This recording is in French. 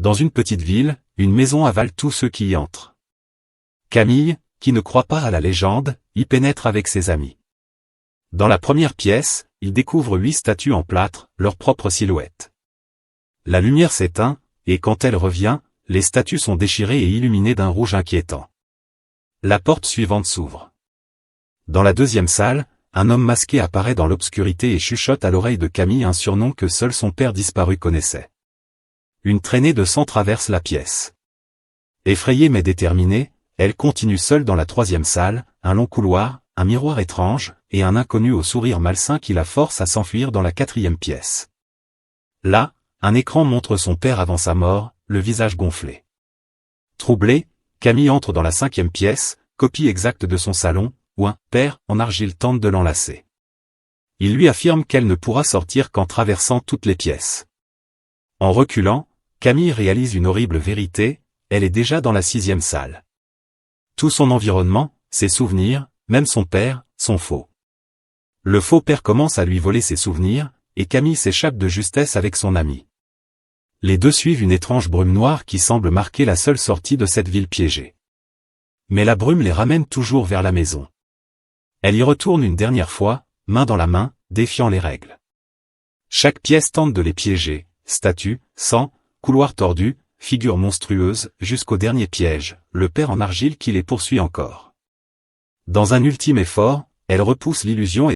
Dans une petite ville, une maison avale tous ceux qui y entrent. Camille, qui ne croit pas à la légende, y pénètre avec ses amis. Dans la première pièce, il découvre 8 statues en plâtre, leur propre silhouette. La lumière s'éteint, et quand elle revient, les statues sont déchirées et illuminées d'un rouge inquiétant. La porte suivante s'ouvre. Dans la deuxième salle, un homme masqué apparaît dans l'obscurité et chuchote à l'oreille de Camille un surnom que seul son père disparu connaissait. Une traînée de sang traverse la pièce. Effrayée mais déterminée, elle continue seule dans la troisième salle, un long couloir, un miroir étrange, et un inconnu au sourire malsain qui la force à s'enfuir dans la quatrième pièce. Là, un écran montre son père avant sa mort, le visage gonflé. Troublée, Camille entre dans la cinquième pièce, copie exacte de son salon, où un père en argile tente de l'enlacer. Il lui affirme qu'elle ne pourra sortir qu'en traversant toutes les pièces. En reculant, Camille réalise une horrible vérité, elle est déjà dans la sixième salle. Tout son environnement, ses souvenirs, même son père, sont faux. Le faux père commence à lui voler ses souvenirs, et Camille s'échappe de justesse avec son ami. Les deux suivent une étrange brume noire qui semble marquer la seule sortie de cette ville piégée. Mais la brume les ramène toujours vers la maison. Elle y retourne une dernière fois, main dans la main, défiant les règles. Chaque pièce tente de les piéger, statues, sang, couloirs tordus, figures monstrueuses, jusqu'au dernier piège, le père en argile qui les poursuit encore. Dans un ultime effort, elle repousse l'illusion et